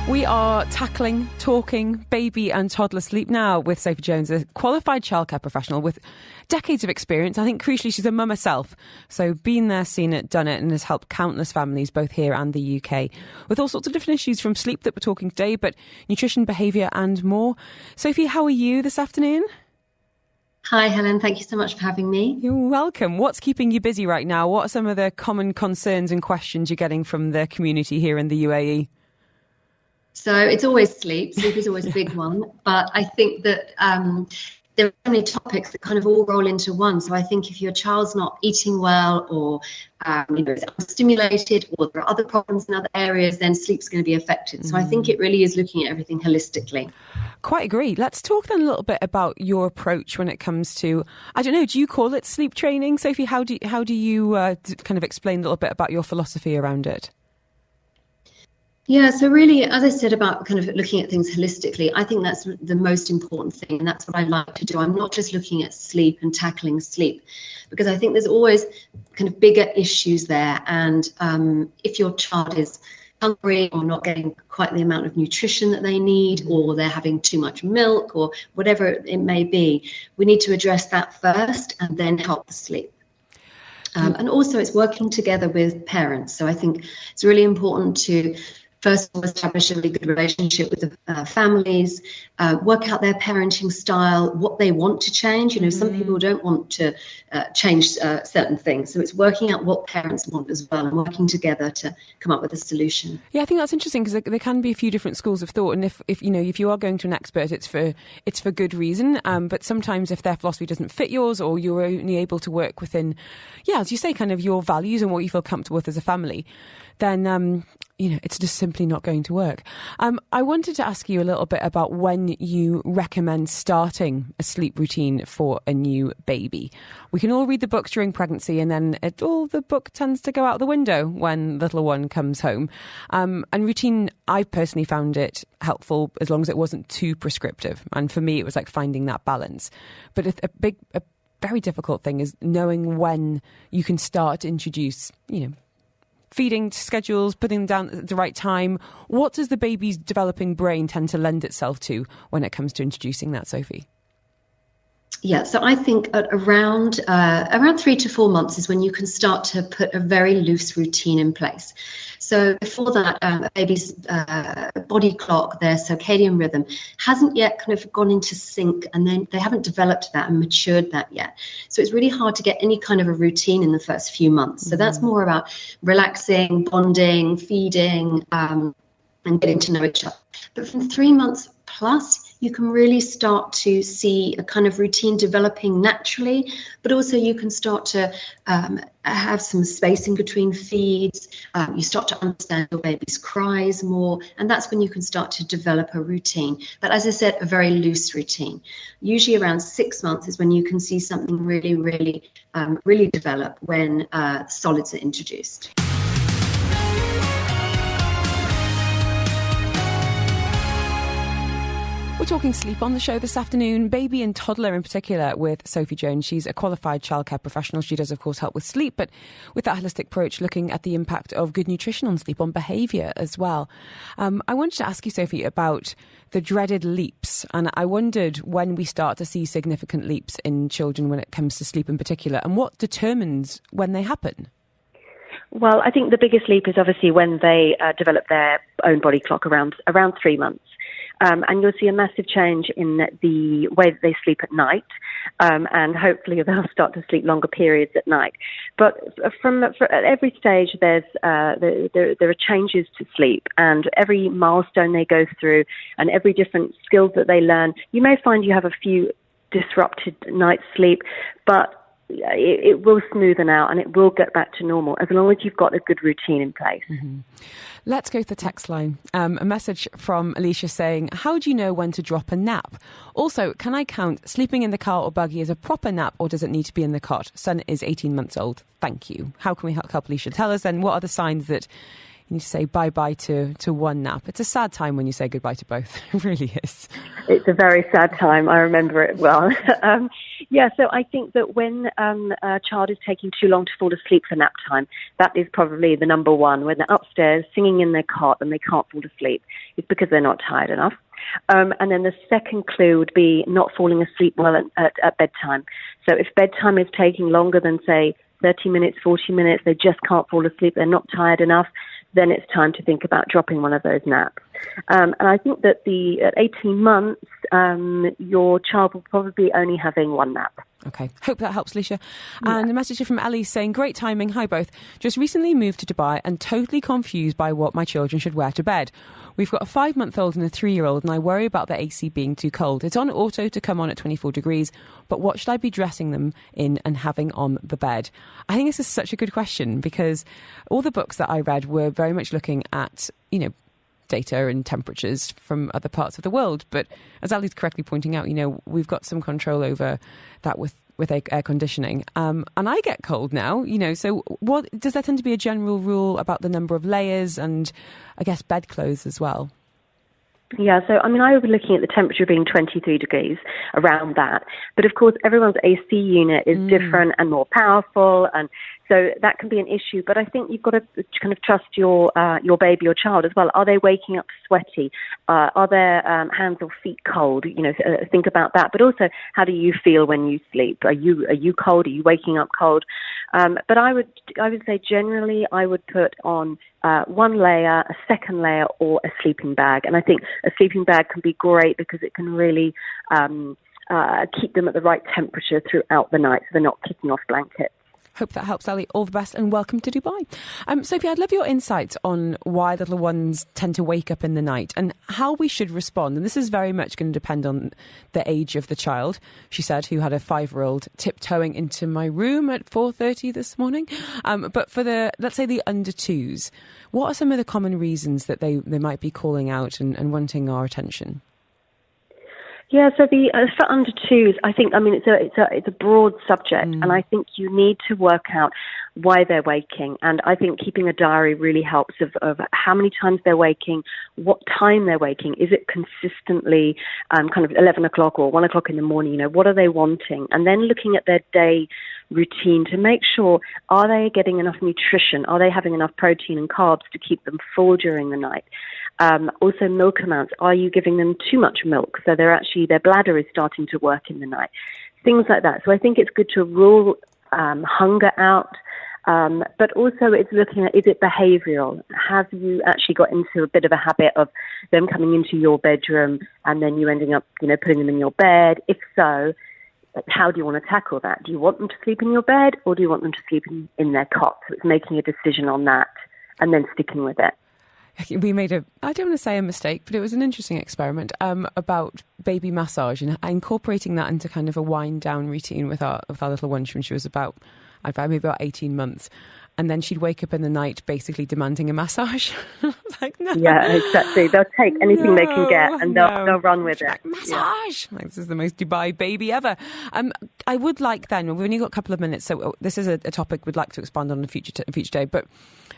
We are talking baby and toddler sleep now with Sophie Jones, a qualified childcare professional with decades of experience. I think crucially she's a mum herself, so been there, seen it, done it, and has helped countless families both here and the UK with all sorts of different issues from sleep that we're talking today, but nutrition, behaviour and more. Sophie, how are you this afternoon? Hi, Helen. Thank you so much for having me. You're welcome. What's keeping you busy right now? What are some of the common concerns and questions you're getting from the community here in the UAE? So it's always sleep. Sleep is always a big one. But I think that there are so many topics that kind of all roll into one. So I think if your child's not eating well or is unstimulated or there are other problems in other areas, then sleep's going to be affected. So I think it really is looking at everything holistically. Quite agree. Let's talk then a little bit about your approach when it comes to, I don't know, do you call it sleep training? Sophie, how do you kind of explain a little bit about your philosophy around it? Yeah, so really, as I said about kind of looking at things holistically, I think that's the most important thing. And that's what I like to do. I'm not just looking at sleep and tackling sleep, because I think there's always kind of bigger issues there. And if your child is hungry or not getting quite the amount of nutrition that they need, or they're having too much milk or whatever it may be, we need to address that first and then help the sleep. And also it's working together with parents. So I think it's really important to first of all establish a really good relationship with the families, work out their parenting style, what they want to change. Some people don't want to change certain things. So it's working out what parents want as well and working together to come up with a solution. Yeah, I think that's interesting because there can be a few different schools of thought. And if you are going to an expert, it's for good reason. But sometimes if their philosophy doesn't fit yours, or you're only able to work within, as you say, kind of your values and what you feel comfortable with as a family, then it's just simply not going to work. I wanted to ask you a little bit about when you recommend starting a sleep routine for a new baby. We can all read the books during pregnancy, and then the book tends to go out the window when little one comes home. And routine, I personally found it helpful as long as it wasn't too prescriptive. And for me, it was like finding that balance. But a very difficult thing is knowing when you can start to introduce, feeding schedules, putting them down at the right time. What does the baby's developing brain tend to lend itself to when it comes to introducing that, Sophie? Yeah, so I think at around 3 to 4 months is when you can start to put a very loose routine in place. So before that, a baby's body clock, their circadian rhythm, hasn't yet kind of gone into sync, and then they haven't developed that and matured that yet. So it's really hard to get any kind of a routine in the first few months. So that's more about relaxing, bonding, feeding, and getting to know each other. But from 3 months plus, you can really start to see a kind of routine developing naturally, but also you can start to have some spacing between feeds. You start to understand your baby's cries more, and that's when you can start to develop a routine. But as I said, a very loose routine. Usually around 6 months is when you can see something really, really develop when solids are introduced. We're talking sleep on the show this afternoon, baby and toddler in particular, with Sophie Jones. She's a qualified childcare professional. She does, of course, help with sleep, but with that holistic approach, looking at the impact of good nutrition on sleep, on behaviour as well. I wanted to ask you, Sophie, about the dreaded leaps. And I wondered when we start to see significant leaps in children when it comes to sleep in particular, and what determines when they happen. Well, I think the biggest leap is obviously when they develop their own body clock around 3 months. And you'll see a massive change in the way that they sleep at night, and hopefully they'll start to sleep longer periods at night. But at every stage, there are changes to sleep, and every milestone they go through, and every different skills that they learn. You may find you have a few disrupted night's sleep, but it will smoothen out and it will get back to normal as long as you've got a good routine in place. Mm-hmm. Let's go to the text line. A message from Alicia saying, how do you know when to drop a nap? Also, can I count sleeping in the car or buggy as a proper nap, or does it need to be in the cot? Son is 18 months old. Thank you. How can we help Alicia? Tell us then, what are the signs that you need to say bye-bye to one nap? It's a sad time when you say goodbye to both. It really is. It's a very sad time. I remember it well. So I think that when a child is taking too long to fall asleep for nap time, that is probably the number one. When they're upstairs singing in their cot and they can't fall asleep, it's because they're not tired enough. And then the second clue would be not falling asleep well at bedtime. So if bedtime is taking longer than, say, 30 minutes, 40 minutes, they just can't fall asleep, they're not tired enough, then it's time to think about dropping one of those naps. And I think that at 18 months, your child will probably be only having one nap. Okay, hope that helps, Alicia. And a message from Ellie saying, great timing, hi both. Just recently moved to Dubai and totally confused by what my children should wear to bed. We've got a 5-month-old and a 3-year-old, and I worry about the AC being too cold. It's on auto to come on at 24 degrees, but what should I be dressing them in and having on the bed? I think this is such a good question, because all the books that I read were very much looking at, data and temperatures from other parts of the world. But as Ali's correctly pointing out, we've got some control over that with air conditioning. And I get cold now, so what does there tend to be a general rule about the number of layers and I guess bedclothes as well? Yeah, so I was looking at the temperature being 23 degrees, around that. But of course, everyone's AC unit is different and more powerful, and so that can be an issue. But I think you've got to kind of trust your baby, your child as well. Are they waking up sweaty? Are their hands or feet cold? Think about that. But also, how do you feel when you sleep? Are you cold? Are you waking up cold? But I would say generally I would put on one layer, a second layer, or a sleeping bag. And I think a sleeping bag can be great because it can really keep them at the right temperature throughout the night, so they're not kicking off blankets. Hope that helps, Ali. All the best and welcome to Dubai. Sophie, I'd love your insights on why little ones tend to wake up in the night and how we should respond. And this is very much going to depend on the age of the child. She said, who had a 5-year-old tiptoeing into my room at 4:30 this morning. But for let's say the under 2s, what are some of the common reasons that they might be calling out and wanting our attention? Yeah, so for under 2s, it's a broad subject, and I think you need to work out why they're waking. And I think keeping a diary really helps of how many times they're waking, what time they're waking. Is it consistently kind of 11 o'clock or 1 o'clock in the morning? What are they wanting? And then looking at their day routine to make sure, are they getting enough nutrition? Are they having enough protein and carbs to keep them full during the night? Also milk amounts. Are you giving them too much milk? So their bladder is starting to work in the night. Things like that. So I think it's good to rule hunger out. But also it's looking at, is it behavioural? Have you actually got into a bit of a habit of them coming into your bedroom and then you ending up, putting them in your bed? If so, how do you want to tackle that? Do you want them to sleep in your bed or do you want them to sleep in their cot? So it's making a decision on that and then sticking with it. We made I don't want to say a mistake, but it was an interesting experiment about baby massage and incorporating that into kind of a wind down routine with our little one when she was maybe about 18 months. And then she'd wake up in the night basically demanding a massage. I was like, no. Yeah, exactly. They'll take anything they can get and they'll run with it. Like, massage! Yeah. Like, this is the most Dubai baby ever. I would like then, we've only got a couple of minutes, so this is a topic we'd like to expand on in a future day, but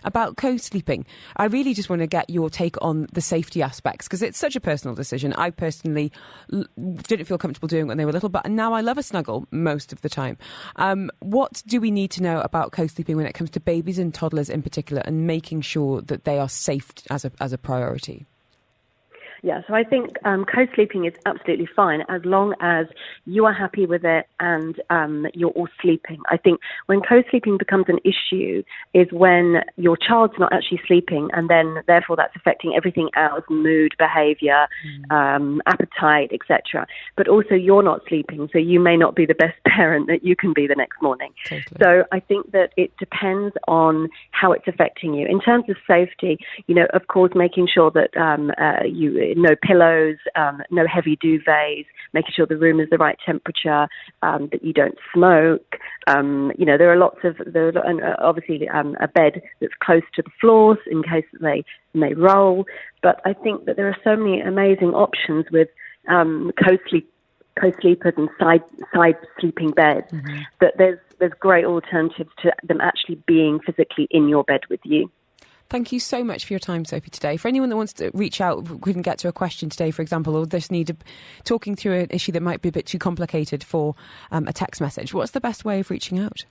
about co-sleeping. I really just want to get your take on the safety aspects because it's such a personal decision. I personally didn't feel comfortable doing it when they were little, but now I love a snuggle most of the time. What do we need to know about co-sleeping when it comes to babies and toddlers in particular and making sure that they are safe as a priority? Yeah, so I think co-sleeping is absolutely fine as long as you are happy with it and you're all sleeping. I think when co-sleeping becomes an issue is when your child's not actually sleeping and then therefore that's affecting everything else, mood, behaviour, appetite, etc. But also you're not sleeping, so you may not be the best parent that you can be the next morning. Totally. So I think that it depends on how it's affecting you. In terms of safety, of course, making sure that no pillows, no heavy duvets, making sure the room is the right temperature, that you don't smoke. There are lots of, obviously a bed that's close to the floors in case they may roll. But I think that there are so many amazing options with co-sleepers and side sleeping beds that there's great alternatives to them actually being physically in your bed with you. Thank you so much for your time, Sophie, today. For anyone that wants to reach out, couldn't get to a question today, for example, or just need talking through an issue that might be a bit too complicated for a text message, what's the best way of reaching out?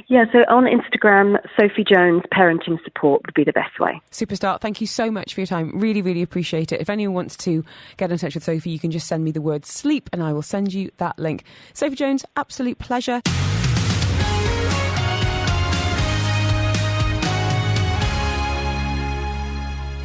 Yeah, so on Instagram, Sophie Jones Parenting Support would be the best way. Superstar. Thank you so much for your time. Really, really appreciate it. If anyone wants to get in touch with Sophie, you can just send me the word sleep and I will send you that link. Sophie Jones, absolute pleasure.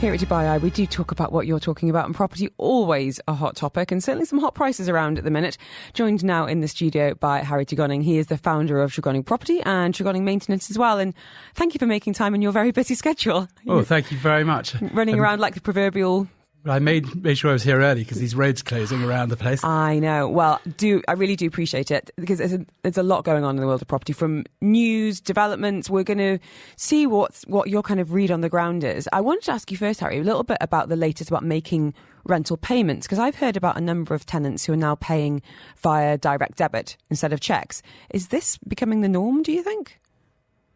Here at Dubai Eye, we do talk about what you're talking about, and property always a hot topic, and certainly some hot prices around at the minute. Joined now in the studio by Harry Tregoning. He is the founder of Tregoning Property and Tregoning Maintenance as well. And thank you for making time in your very busy schedule. Oh, thank you very much. Running around like the proverbial... I made sure I was here early because these roads closing around the place. I know. Well, I really do appreciate it because there's a lot going on in the world of property, from news, developments. We're going to see what your kind of read on the ground is. I wanted to ask you first, Harry, a little bit about the latest about making rental payments, because I've heard about a number of tenants who are now paying via direct debit instead of cheques. Is this becoming the norm, do you think?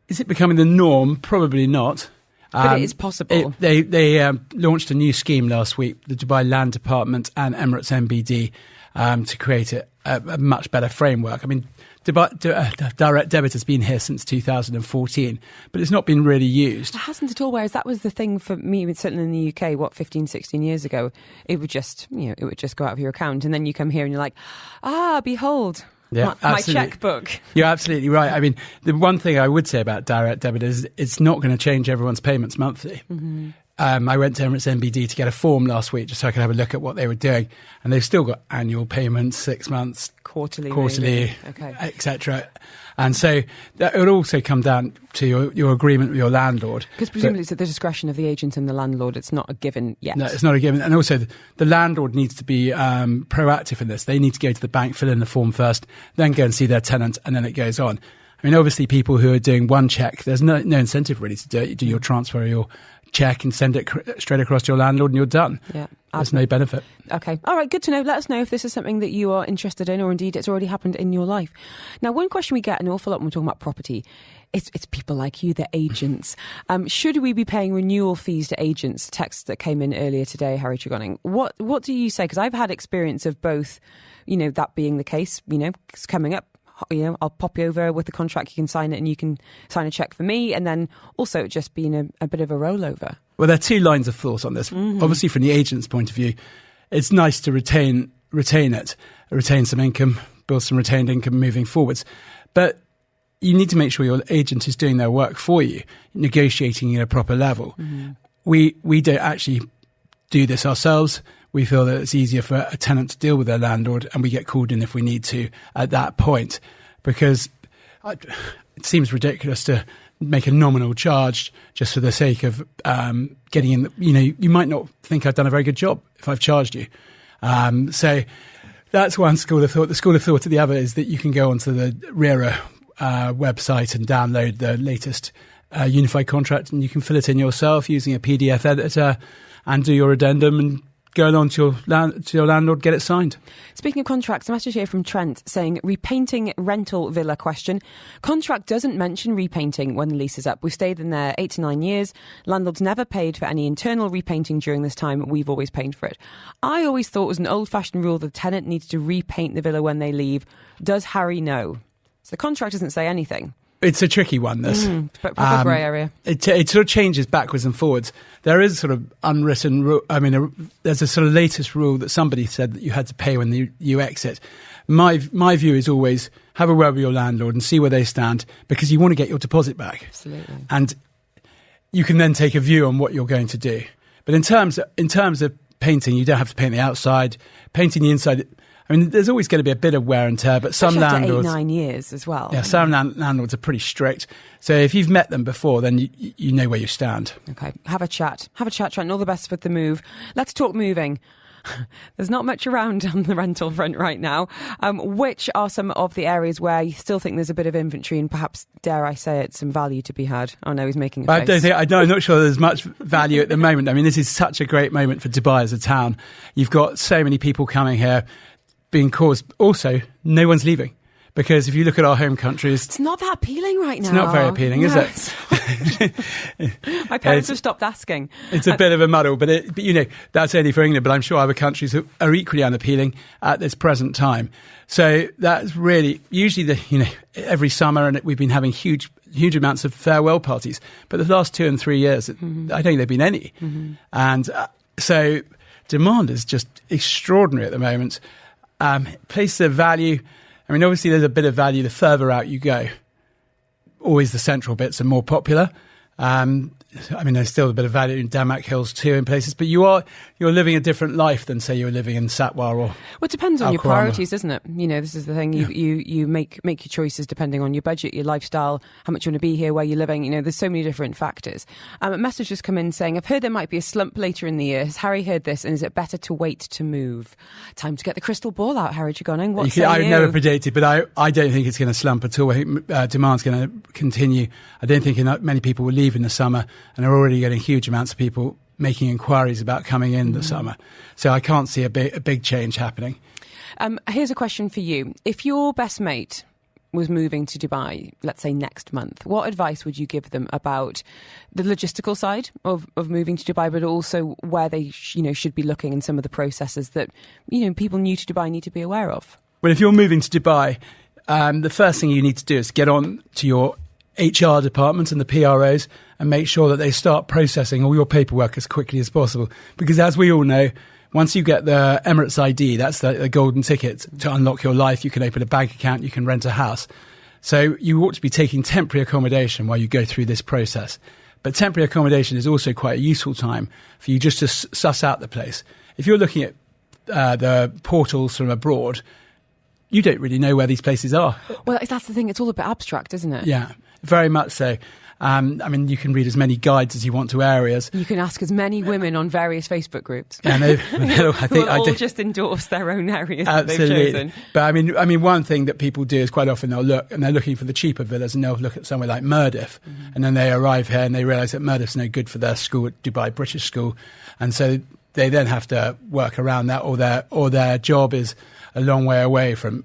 Is it becoming the norm? Probably not. But it is possible. They launched a new scheme last week, the Dubai Land Department and Emirates MBD, to create a much better framework. I mean, direct debit has been here since 2014, but it's not been really used. It hasn't at all, whereas that was the thing for me, certainly in the UK, 15, 16 years ago. It would just go out of your account, and then you come here and you're like, behold... Yeah, my checkbook. You're absolutely right. I mean, the one thing I would say about direct debit is it's not going to change everyone's payments monthly. Mm-hmm. I went to Emirates MBD to get a form last week just so I could have a look at what they were doing. And they've still got annual payments, 6 months, quarterly, okay, etc. And so that would also come down to your agreement with your landlord. Because presumably it's at the discretion of the agent and the landlord. It's not a given yet. No, it's not a given. And also the landlord needs to be proactive in this. They need to go to the bank, fill in the form first, then go and see their tenant, and then it goes on. I mean, obviously, people who are doing one check, there's no incentive really to do your transfer or your check and send it straight across to your landlord and you're done. Yeah, there's no benefit. Okay. All right, good to know. Let us know if this is something that you are interested in or indeed it's already happened in your life. Now, one question we get an awful lot when we're talking about property, it's people like you, the agents. Should we be paying renewal fees to agents? Text that came in earlier today, Harry Tregonning. What do you say? Because I've had experience of both, that being the case, it's coming up. I'll pop you over with the contract, you can sign it and you can sign a cheque for me, and then also just being a bit of a rollover. Well, there are two lines of thought on this. Mm-hmm. Obviously, from the agent's point of view, it's nice to retain some income, build some retained income moving forwards. But you need to make sure your agent is doing their work for you, negotiating at a proper level. Mm-hmm. We don't actually do this ourselves. We feel that it's easier for a tenant to deal with their landlord, and we get called in if we need to at that point, because it seems ridiculous to make a nominal charge just for the sake of getting in. You might not think I've done a very good job if I've charged you. So that's one school of thought. The school of thought at the other is that you can go onto the RERA website and download the latest unified contract, and you can fill it in yourself using a PDF editor and do your addendum and go along to your landlord, get it signed. Speaking of contracts, a message here from Trent saying, repainting rental villa question. Contract doesn't mention repainting when the lease is up. We've stayed in there 8 to 9 years. Landlord's never paid for any internal repainting during this time. We've always paid for it. I always thought it was an old-fashioned rule the tenant needs to repaint the villa when they leave. Does Harry know? So the contract doesn't say anything. It's a tricky one, this. But proper grey area. It sort of changes backwards and forwards. There is a sort of unwritten rule. I mean, there's a sort of latest rule that somebody said that you had to pay when you exit. My view is always have a word with your landlord and see where they stand, because you want to get your deposit back. Absolutely. And you can then take a view on what you're going to do. But in terms of painting, you don't have to paint the outside. Painting the inside, I mean, there's always going to be a bit of wear and tear, but some landlords... 8-9 years as well. Yeah, some landlords are pretty strict. So if you've met them before, then you know where you stand. Okay, have a chat, Trent, and all the best with the move. Let's talk moving. There's not much around on the rental front right now. Which are some of the areas where you still think there's a bit of inventory and perhaps, dare I say it, some value to be had? Oh no, he's making a face. I'm not sure there's much value at the moment. I mean, this is such a great moment for Dubai as a town. You've got so many people coming here, being caused. Also, no one's leaving, because if you look at our home countries, it's not that appealing right now. It's not very appealing, is it? My parents have stopped asking. It's a bit of a muddle, but that's only for England. But I'm sure other countries are equally unappealing at this present time. So that's really usually every summer, and we've been having huge amounts of farewell parties. But the last 2 and 3 years, I don't think there've been any, and so demand is just extraordinary at the moment. Place of value, I mean, obviously there's a bit of value the further out you go. Always the central bits are more popular. I mean, there's still a bit of value in Damac Hills too in places, but you're living a different life than, say, you were living in Satwa or... Well, it depends on your priorities, doesn't it? This is the thing. You make your choices depending on your budget, your lifestyle, how much you want to be here, where you're living. There's so many different factors. A message has come in saying, I've heard there might be a slump later in the year. Has Harry heard this? And is it better to wait to move? Time to get the crystal ball out, Harry Tregonning. What say you? I've never predicted, but I don't think it's going to slump at all. I think demand's going to continue. I don't think many people will leave in the summer, and are already getting huge amounts of people making inquiries about coming in the summer. So I can't see a big change happening. Here's a question for you. If your best mate was moving to Dubai, let's say next month, what advice would you give them about the logistical side of moving to Dubai, but also where they should be looking and some of the processes that people new to Dubai need to be aware of? Well, if you're moving to Dubai, the first thing you need to do is get on to your HR department and the PROs and make sure that they start processing all your paperwork as quickly as possible. Because as we all know, once you get the Emirates ID, that's the golden ticket to unlock your life. You can open a bank account, you can rent a house. So you ought to be taking temporary accommodation while you go through this process. But temporary accommodation is also quite a useful time for you just to suss out the place. If you're looking at the portals from abroad, you don't really know where these places are. Well, that's the thing. It's all a bit abstract, isn't it? Yeah, very much so. I mean, you can read as many guides as you want to areas. You can ask as many women on various Facebook groups. Yeah, I think all just endorse their own areas that they've Absolutely. chosen. But I mean, one thing that people do is quite often they're looking for the cheaper villas, and they'll look at somewhere like Murdiff, and then they arrive here and they realise that Murdiff's no good for their school at Dubai British School, and so they then have to work around that, or their job is a long way away from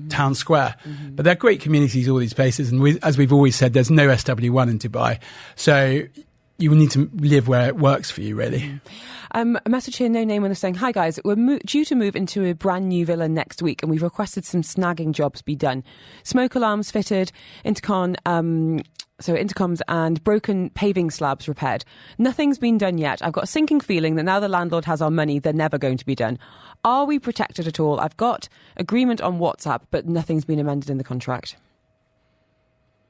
town square. But they're great communities, all these places, and as we've always said, there's no SW1 in Dubai, so you need to live where it works for you, really. A message here, no name, when they're saying, hi guys, we're due to move into a brand new villa next week, and we've requested some snagging jobs be done. Smoke alarms fitted, intercoms and broken paving slabs repaired. Nothing's been done yet. I've got a sinking feeling that now the landlord has our money, they're never going to be done. Are we protected at all? I've got agreement on WhatsApp, but nothing's been amended in the contract.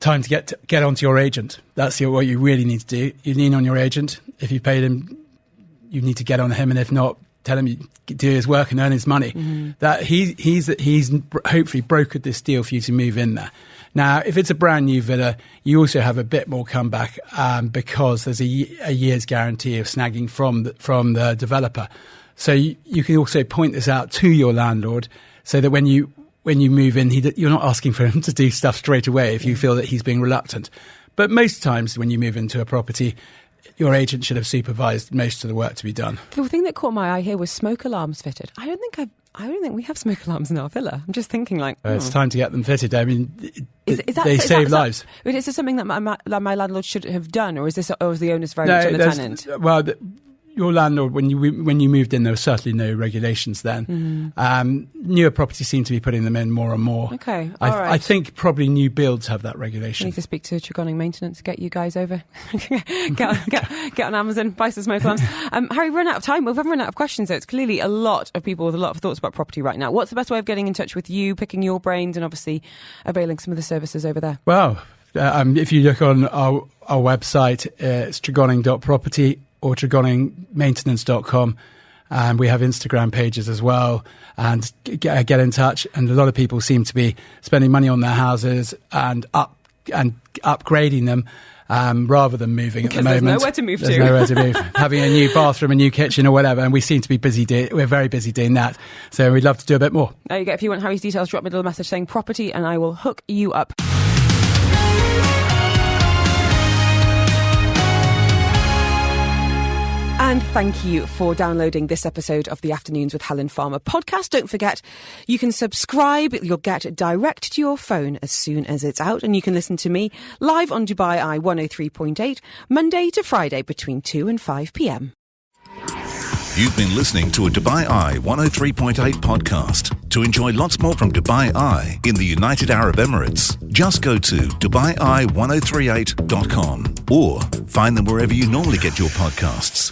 Time to get onto your agent. That's what you really need to do. You lean on your agent. If you paid him, you need to get on him, and if not, tell him you do his work and earn his money. That he's hopefully brokered this deal for you to move in there. Now, if it's a brand new villa, you also have a bit more comeback because there's a year's guarantee of snagging from the developer. So you can also point this out to your landlord, so that when you move in, you're not asking for him to do stuff straight away if you feel that he's being reluctant. But most times when you move into a property, your agent should have supervised most of the work to be done. The thing that caught my eye here was smoke alarms fitted. I don't think we have smoke alarms in our villa. I'm just thinking it's time to get them fitted. I mean, they save lives. Is this something that my landlord should have done, or is the onus very much on the tenant? Well, your landlord, when you moved in, there were certainly no regulations then. Newer properties seem to be putting them in more and more. Okay, all right. I think probably new builds have that regulation. I need to speak to Tregonning Maintenance to get you guys over. get on Amazon, buy some smoke alarms. Harry, we've run out of time. We've run out of questions, so it's clearly a lot of people with a lot of thoughts about property right now. What's the best way of getting in touch with you, picking your brains, and obviously availing some of the services over there? Well, if you look on our website, it's tregonning.property or tregonningmaintenance.com. And we have Instagram pages as well, and get in touch. And a lot of people seem to be spending money on their houses and upgrading them rather than moving at the moment. There's nowhere to move There's nowhere to move. Having a new bathroom, a new kitchen or whatever. And we seem to be we're very busy doing that. So we'd love to do a bit more. There you go. If you want Harry's details, drop me a little message saying property and I will hook you up. And thank you for downloading this episode of the Afternoons with Helen Farmer podcast. Don't forget, you can subscribe. You'll get it direct to your phone as soon as it's out. And you can listen to me live on Dubai Eye 103.8, Monday to Friday between 2 and 5 p.m. You've been listening to a Dubai Eye 103.8 podcast. To enjoy lots more from Dubai Eye in the United Arab Emirates, just go to DubaiEye1038.com or find them wherever you normally get your podcasts.